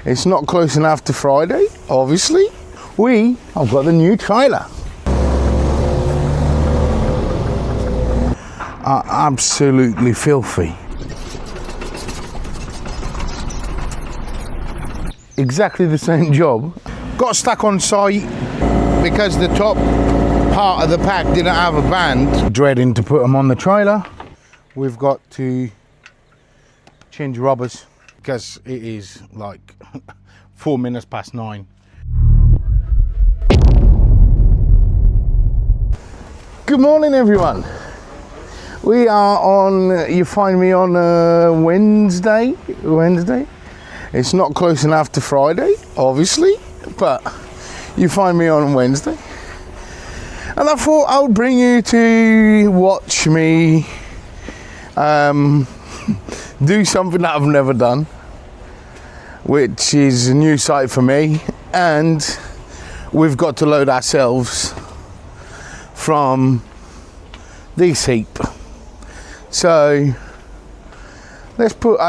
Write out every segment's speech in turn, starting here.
It's not close enough to Friday, obviously. I've got the new trailer. Are absolutely filthy. Exactly the same job. Got stuck on site because the top part of the pack didn't have a band. Dreading to put them on the trailer. We've got to change rubbers because it is like 4 minutes past 9. Good morning, everyone. We are on, you find me on Wednesday. It's not close enough to Friday, obviously, but you find me on Wednesday. And I thought I would bring you to watch me do something that I've never done, which is a new site for me, and we've got to load ourselves from this heap. So let's put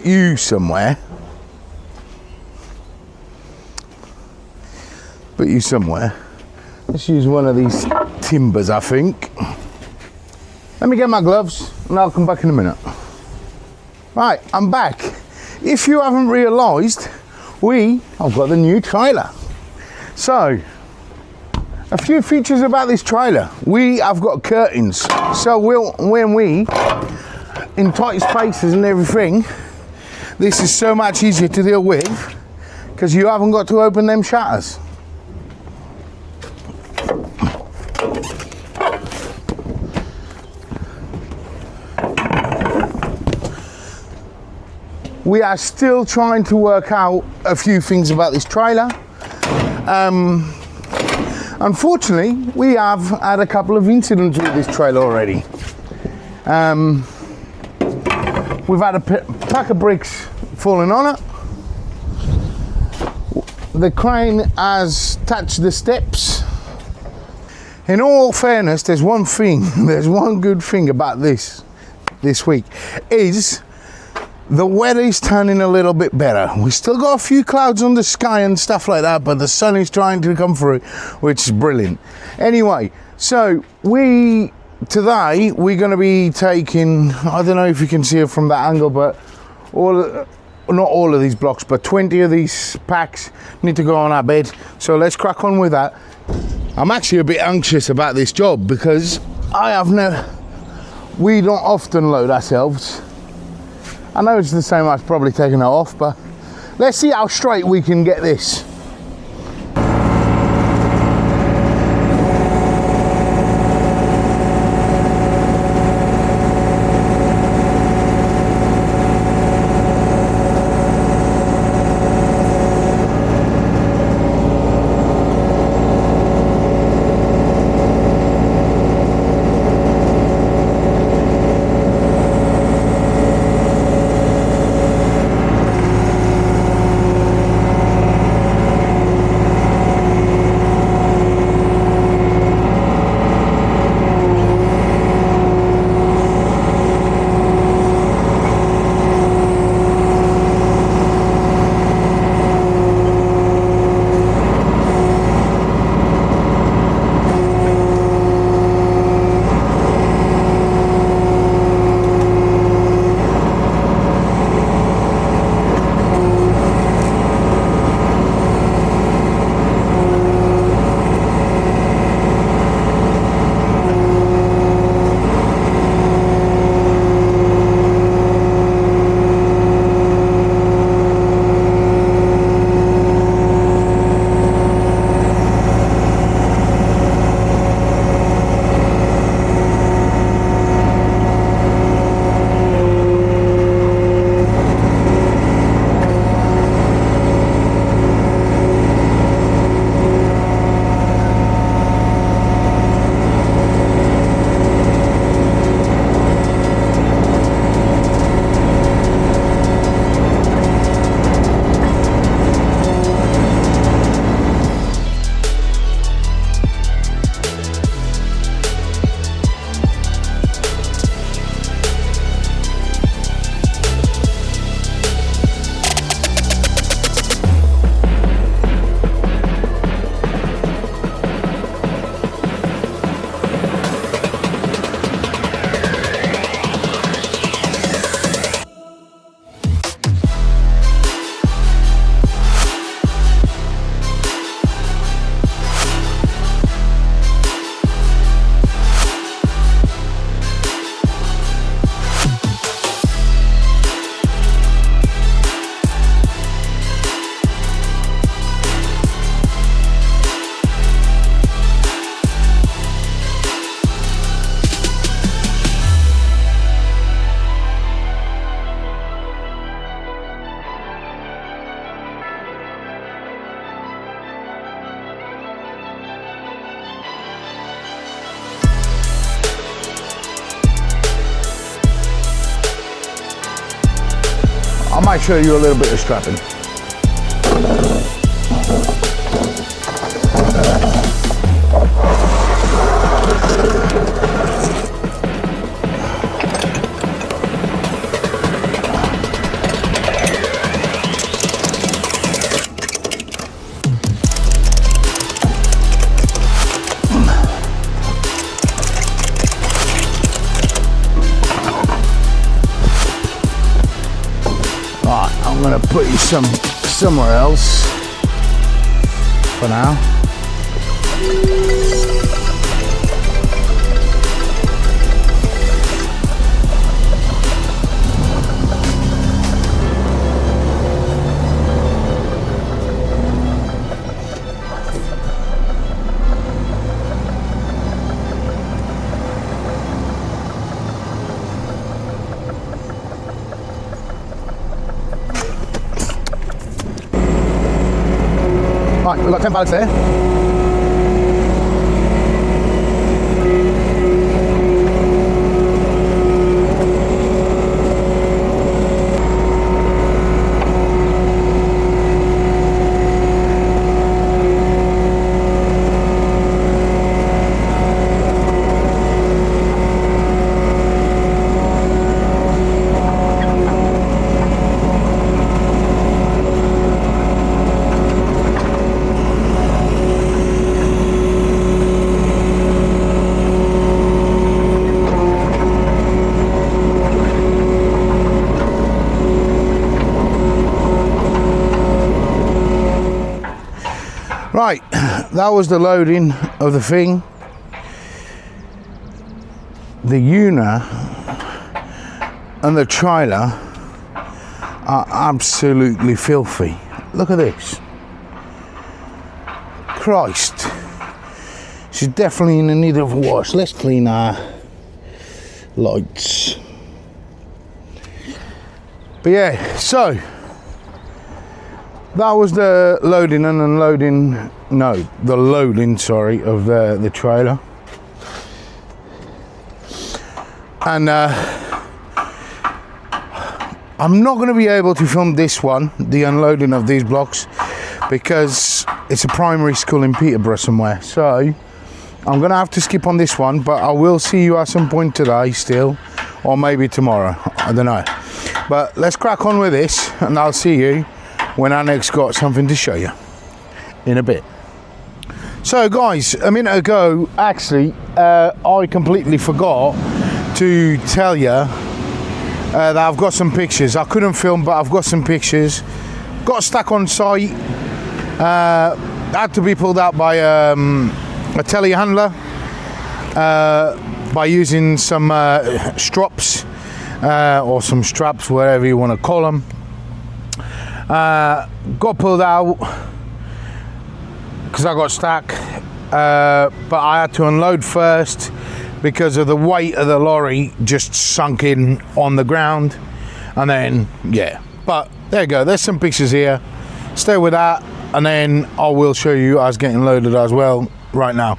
you somewhere. Let's use one of these timbers, I think. Let me get my gloves and I'll come back in a minute. Right, I'm back. If you haven't realised, I've got the new trailer. So, a few features about this trailer. We have got curtains. So when we, in tight spaces and everything, this is so much easier to deal with because you haven't got to open them shutters. We are still trying to work out a few things about this trailer. Unfortunately, we have had a couple of incidents with this trailer already. We've had a pack of bricks falling on it. The crane has touched the steps. In all fairness, there's one good thing about this week, is the weather is turning a little bit better. We still got a few clouds on the sky and stuff like that, but the sun is trying to come through, which is brilliant. Anyway, so today we're going to be taking, I don't know if you can see it from that angle, but not all of these blocks, but 20 of these packs need to go on our bed. So let's crack on with that. I'm actually a bit anxious about this job because we don't often load ourselves. I know it's the same as probably taking it off, but let's see how straight we can get this. might show you a little bit of strapping. I'm going to put you somewhere else for now. Right, we've got 10 pallets there. Right, that was the loading of the thing. The Una and the trailer are absolutely filthy. Look at this. Christ. She's definitely in the need of a wash. Let's clean our lights. But yeah, so that was the loading and unloading, the loading, sorry, of the trailer. And I'm not going to be able to film this one, the unloading of these blocks, because it's a primary school in Peterborough somewhere. So I'm going to have to skip on this one, but I will see you at some point today still, or maybe tomorrow, I don't know. But let's crack on with this, and I'll see you when I next got something to show you in a bit. So guys, a minute ago, actually, I completely forgot to tell you that I've got some pictures. I couldn't film, but I've got some pictures. Got stuck on site. Had to be pulled out by a telehandler by using some strops or some straps, whatever you want to call them. Got pulled out because I got stuck, but I had to unload first because of the weight of the lorry just sunk in on the ground, and then yeah, but there you go, there's some pictures here. Stay with that, and then I will show you us getting loaded as well right now.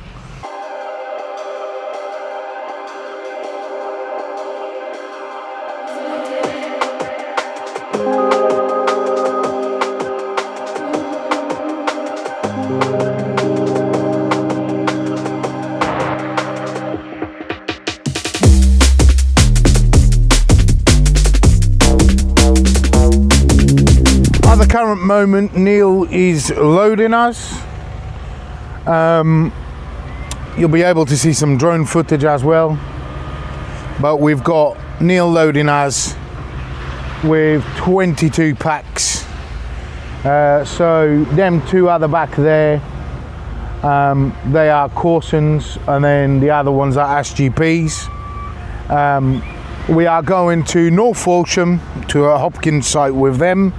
Current moment, Neil is loading us. You'll be able to see some drone footage as well, but we've got Neil loading us with 22 packs. So them two other back there, they are Corsons, and then the other ones are SGPs. We are going to North Walsham to a Hopkins site with them,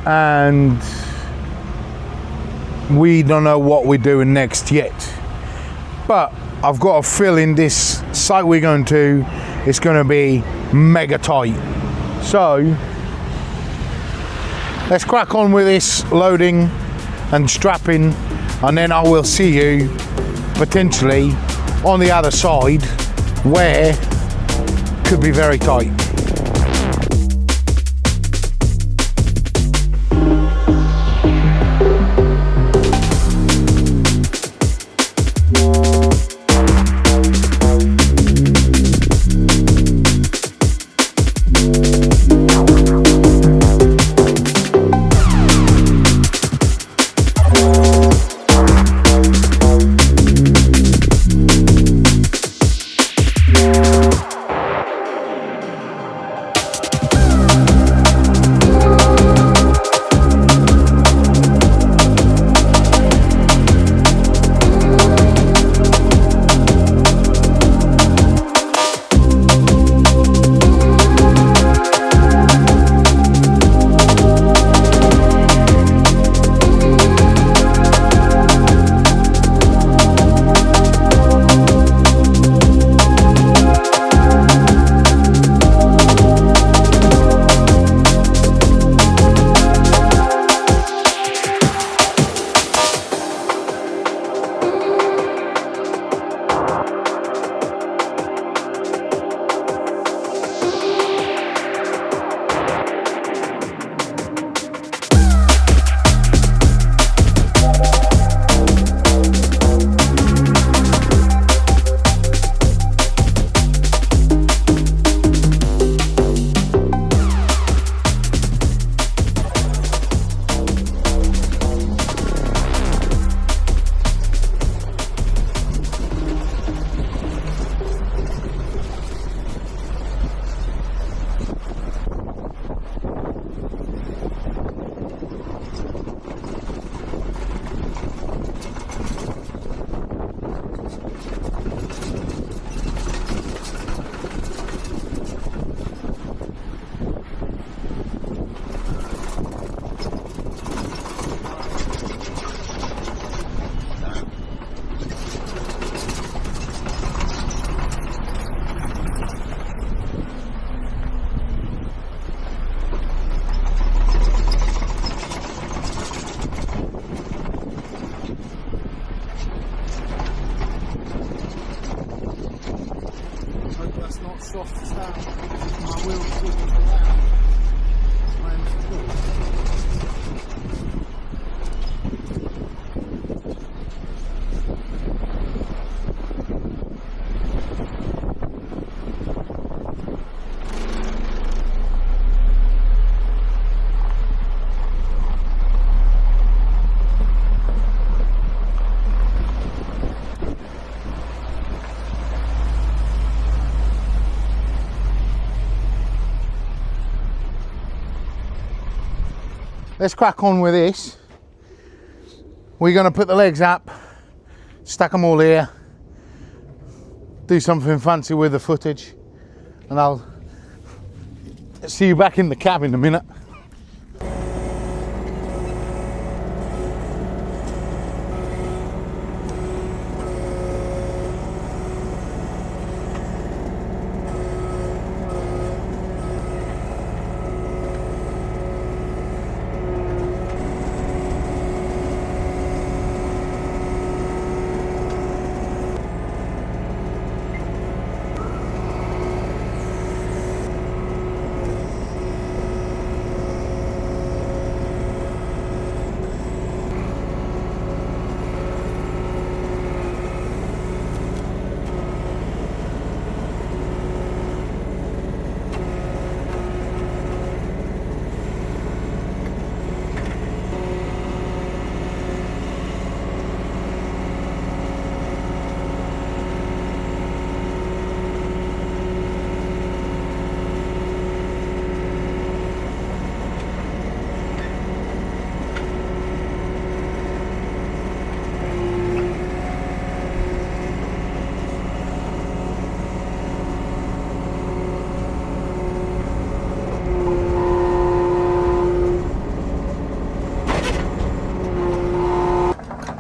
and we don't know what we're doing next yet, but I've got a feeling this site we're going to is going to be mega tight. So let's crack on with this loading and strapping, and then I will see you potentially on the other side, where could be very tight. let's crack on with this. We're going to put the legs up, stack them all here, do something fancy with the footage, and I'll see you back in the cab in a minute.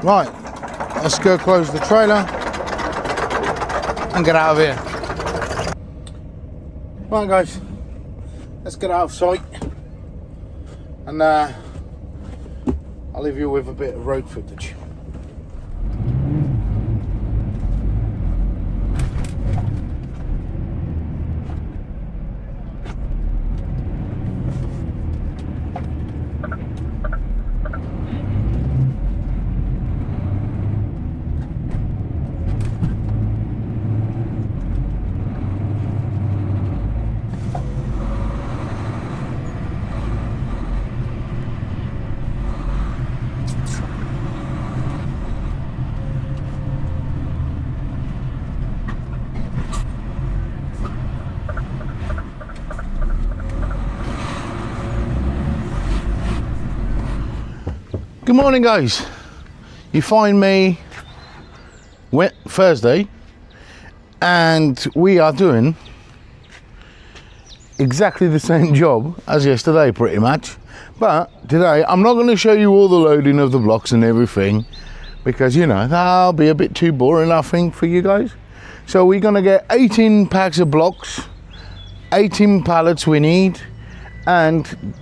Right, let's go close the trailer and get out of here. Right guys, let's get out of sight, and I'll leave you with a bit of road footage. Good morning guys, you find me Thursday and we are doing exactly the same job as yesterday pretty much, but today I'm not going to show you all the loading of the blocks and everything because you know that'll be a bit too boring I think for you guys. So we're going to get 18 packs of blocks, 18 pallets we need, and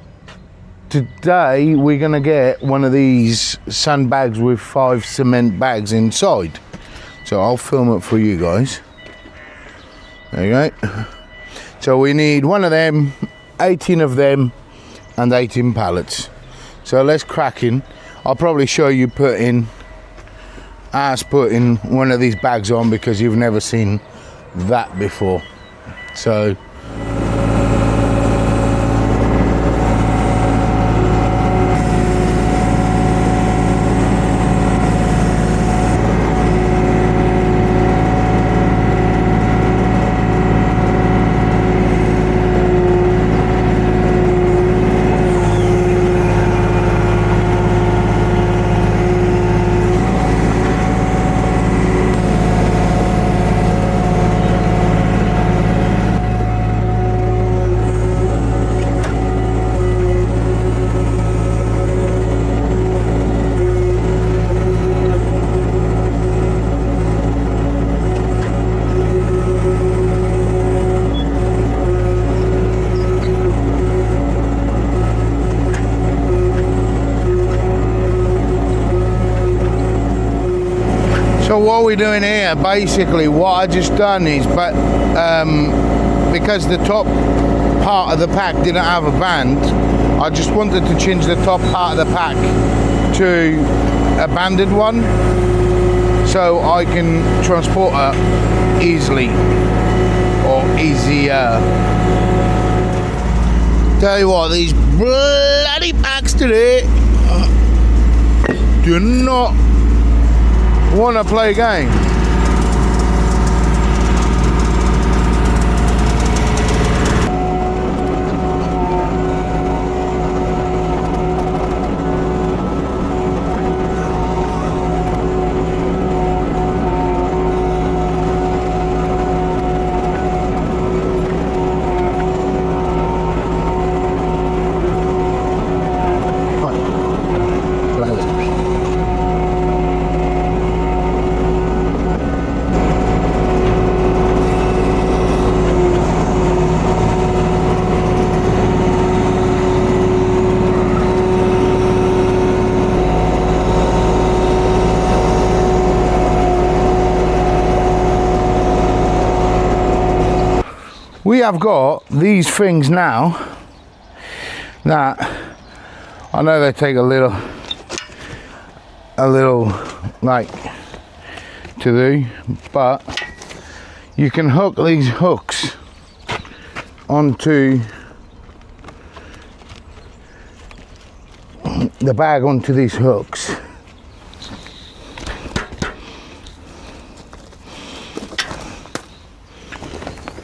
today we're gonna get one of these sandbags with 5 cement bags inside. So I'll film it for you guys. There you go. So we need one of them, 18 of them, and 18 pallets. So let's crack in. I'll probably show you putting one of these bags on because you've never seen that before. So what we're doing here, basically what I just done is, but because the top part of the pack didn't have a band, I just wanted to change the top part of the pack to a banded one so I can transport it easily or easier. Tell you what, these bloody packs today do not want to play a game. we have got these things now that I know they take a little like to do, but you can hook these hooks onto the bag, onto these hooks,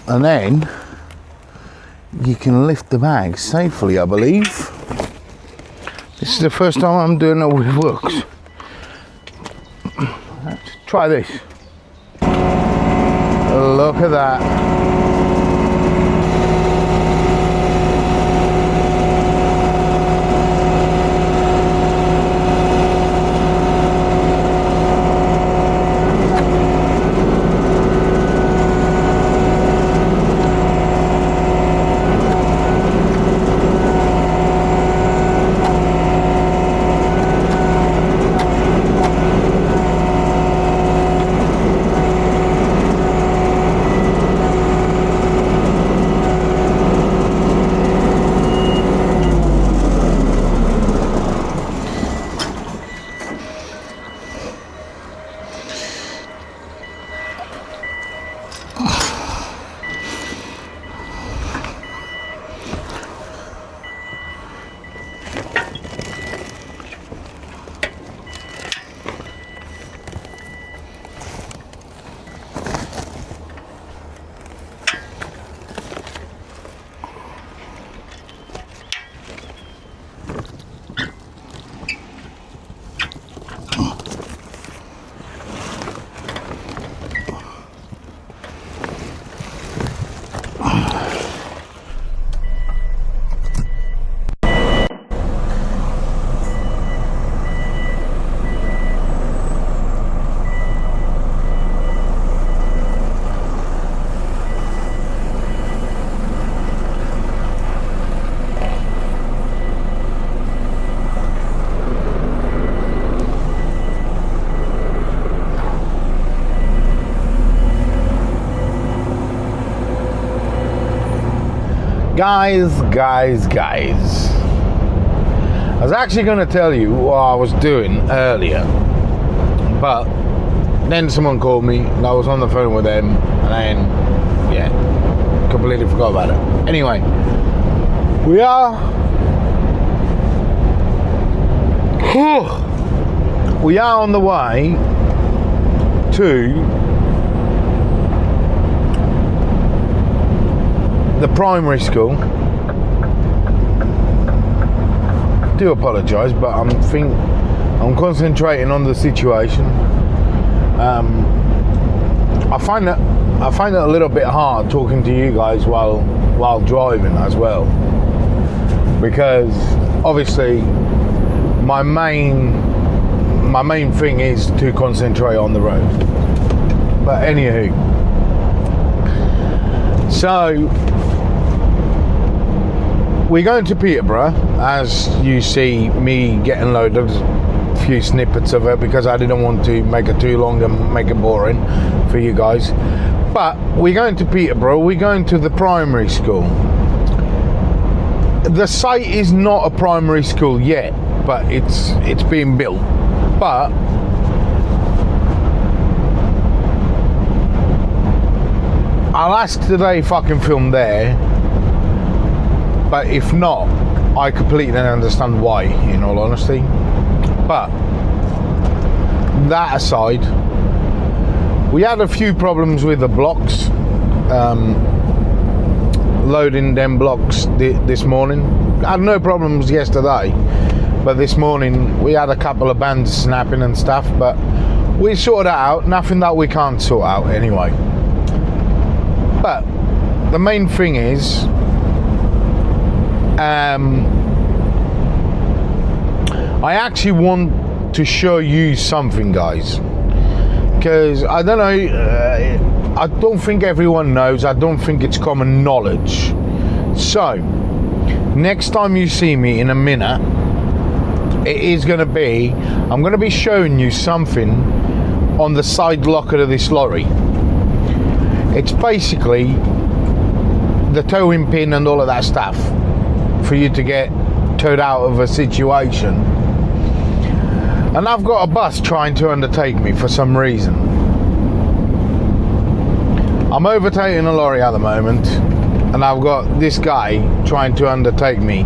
and then you can lift the bag safely, I believe. This is the first time I'm doing it with hooks. Let's try this. Look at that. Guys, I was actually going to tell you what I was doing earlier, but then someone called me and I was on the phone with them, and then yeah, completely forgot about it. Anyway, we are on the way to the primary school. I do apologise, but I'm concentrating on the situation. I find it a little bit hard talking to you guys while driving as well, because obviously my main thing is to concentrate on the road. But anywho, so we're going to Peterborough, as you see me getting loaded, a few snippets of it, because I didn't want to make it too long and make it boring for you guys. But we're going to Peterborough, we're going to the primary school. The site is not a primary school yet, but it's being built. But I'll ask today if I can film there, but if not, I completely understand why, in all honesty. But that aside, we had a few problems with the blocks, loading them blocks this morning. I had no problems yesterday, but this morning we had a couple of bands snapping and stuff, but we sorted that out. Nothing that we can't sort out anyway. But the main thing is, I actually want to show you something, guys, because I don't know, I don't think everyone knows, I don't think it's common knowledge. So next time you see me in a minute, it is going to be, I'm going to be showing you something on the side locker of this lorry. It's basically the towing pin and all of that stuff for you to get towed out of a situation. And I've got a bus trying to undertake me for some reason. I'm overtaking a lorry at the moment, and I've got this guy trying to undertake me,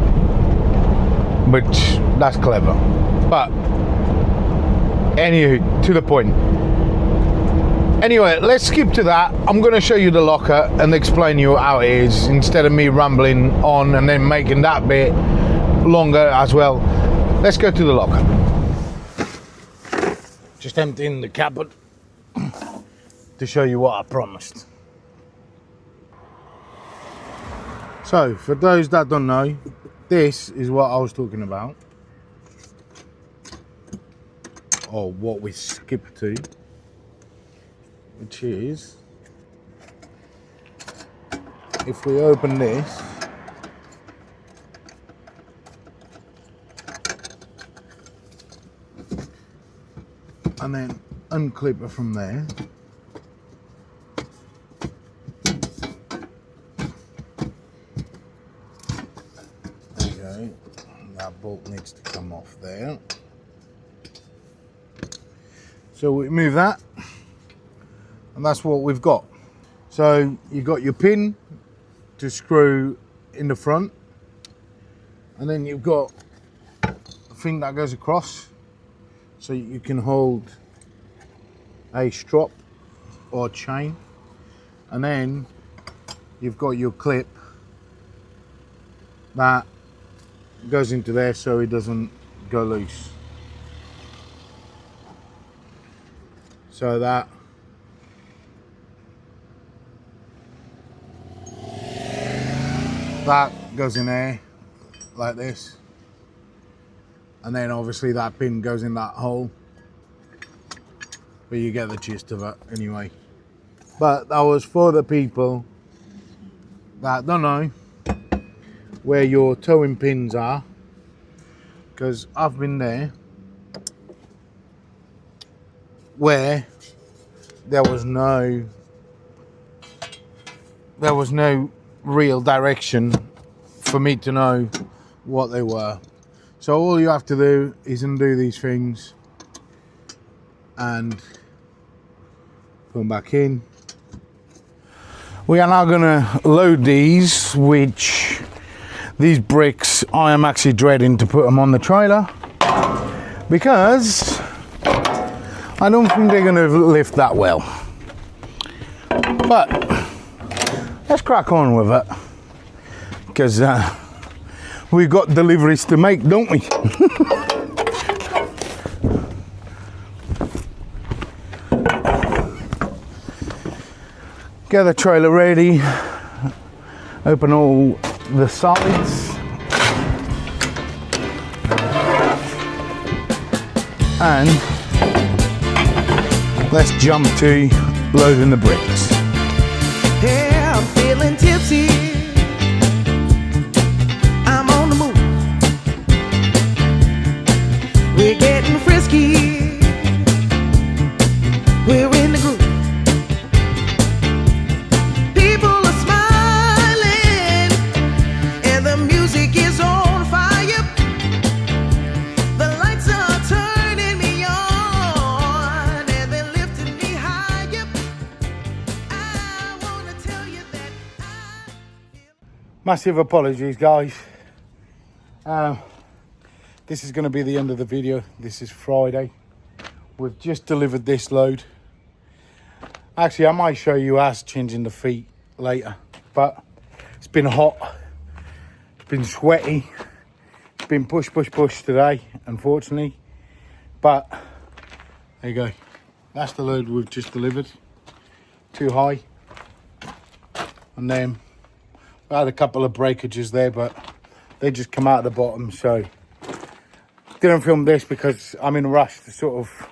which that's clever. But anywho, to the point. Anyway, let's skip to that. I'm going to show you the locker and explain you how it is, instead of me rambling on and then making that bit longer as well. Let's go to the locker. Just emptying the cupboard to show you what I promised. So, for those that don't know, this is what I was talking about, or what we skip to, which is, if we open this, and then unclip it from there, okay, that bolt needs to come off there, so we move that, and that's what we've got. So you've got your pin to screw in the front, and then you've got a thing that goes across so you can hold a strap or chain, and then you've got your clip that goes into there so it doesn't go loose. So that goes in there like this, and then obviously that pin goes in that hole, but you get the gist of it anyway. But that was for the people that don't know where your towing pins are, because I've been there where there was no real direction for me to know what they were. So all you have to do is undo these things and put them back in. We are now going to load these, which these bricks I am actually dreading to put them on the trailer, because I don't think they're going to lift that well. But let's crack on with it, because we've got deliveries to make, don't we? Get the trailer ready, open all the sides, and let's jump to loading the bricks. Yeah, I'm feeling tipsy. I'm on the move. We're getting frisky. We're in the groove. People are smiling, and the music is on fire. The lights are turning me on, and they're lifting me higher. I wanna tell you that I feel. Massive apologies, guys. This is going to be the end of the video. This is Friday. We've just delivered this load. Actually, I might show you us changing the feet later, but it's been hot, it's been sweaty, it's been push today, unfortunately. But there you go, that's the load we've just delivered. Too high. And then we had a couple of breakages there, but they just come out of the bottom, so didn't film this because I'm in a rush to sort of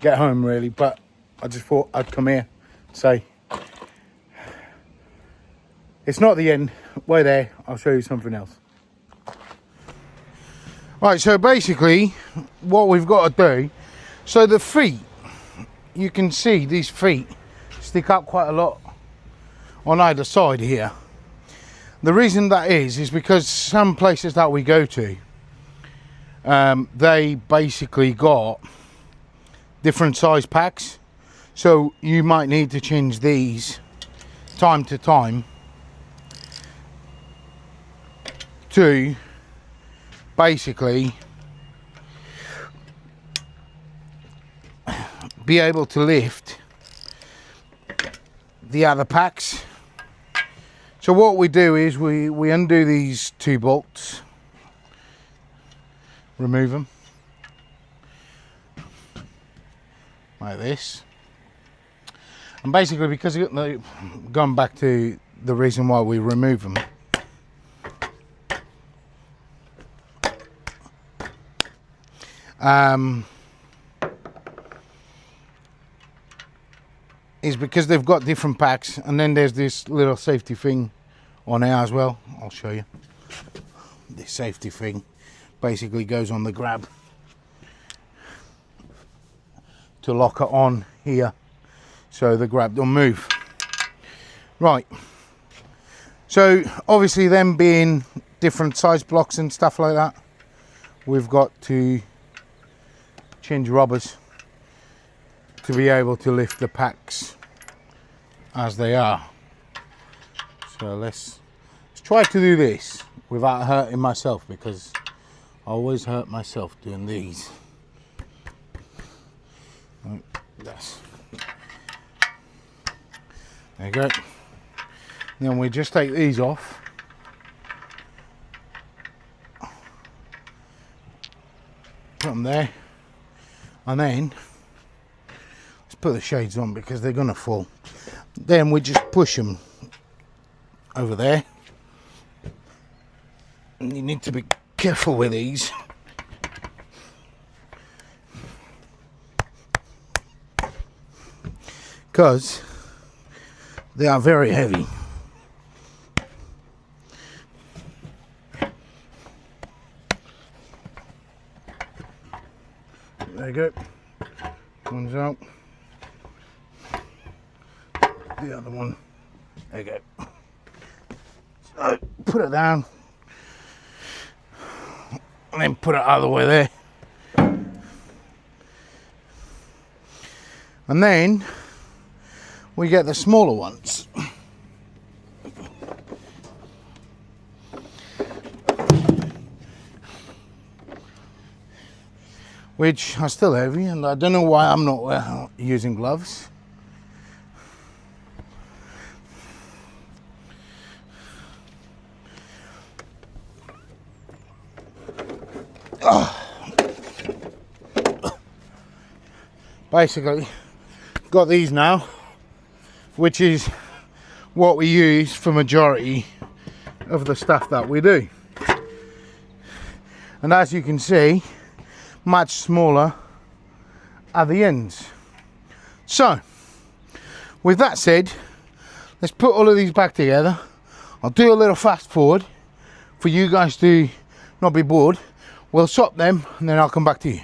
get home really, but I just thought I'd come here and say it's not the end. We're there. I'll show you something else. Right, so basically what we've got to do, so the feet, you can see these feet stick up quite a lot on either side here. The reason that is because some places that we go to, they basically got different size packs, so you might need to change these time to time to basically be able to lift the other packs. So what we do is we undo these 2 bolts, remove them like this, and basically, because going back to the reason why we remove them, is because they've got different packs, and then there's this little safety thing on here as well. I'll show you. This safety thing basically goes on the grab to lock it on here, so the grab don't move. Right, so obviously them being different size blocks and stuff like that, we've got to change rubbers to be able to lift the packs as they are. So let's try to do this without hurting myself, because I always hurt myself doing these. Right, there you go. Then we just take these off. Put them there. And then let's put the shades on because they're gonna fall. Then we just push them over there. And you need to be careful with these. Because they are very heavy. There you go. One's out. The other one. There you go. So put it down. And then put it out of the way there. And then we get the smaller ones. Which are still heavy, and I don't know why I'm not using gloves. Basically, got these now, which is what we use for majority of the stuff that we do. And as you can see, much smaller at the ends. So, with that said, let's put all of these back together. I'll do a little fast forward for you guys to not be bored. We'll swap them and then I'll come back to you.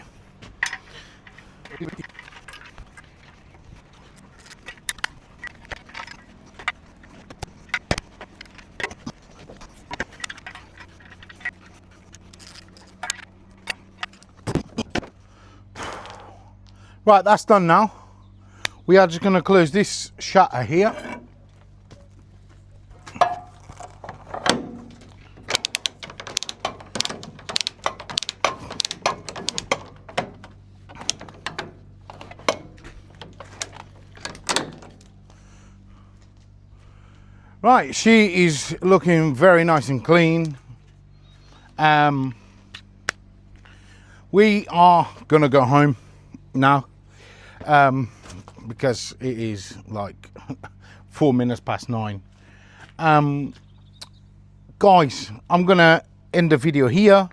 Right, that's done now. We are just going to close this shutter here. Right, she is looking very nice and clean. We are going to go home now. Because it is like 4 minutes past 9. Guys, I'm gonna end the video here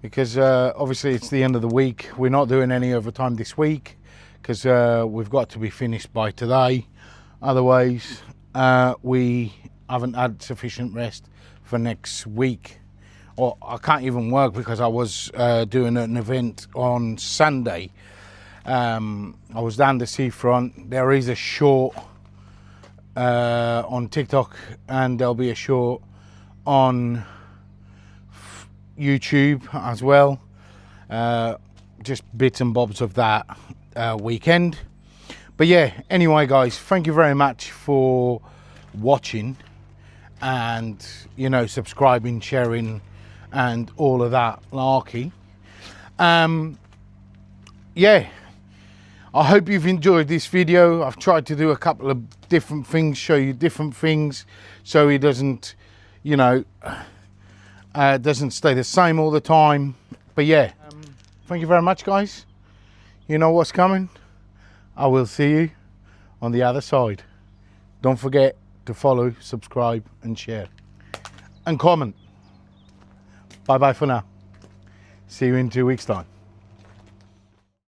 because obviously it's the end of the week. We're not doing any overtime this week because we've got to be finished by today. Otherwise, we haven't had sufficient rest for next week. Or I can't even work because I was doing an event on Sunday. I was down the seafront. There is a short on TikTok, and there'll be a short on YouTube as well. Just bits and bobs of that weekend. But yeah, anyway guys, thank you very much for watching and, you know, subscribing, sharing and all of that larky. Yeah, I hope you've enjoyed this video. I've tried to do a couple of different things, show you different things, so it doesn't, you know, doesn't stay the same all the time. But yeah, thank you very much guys. You know what's coming. I will see you on the other side. Don't forget to follow, subscribe and share and comment. Bye bye for now. See you in 2 weeks time.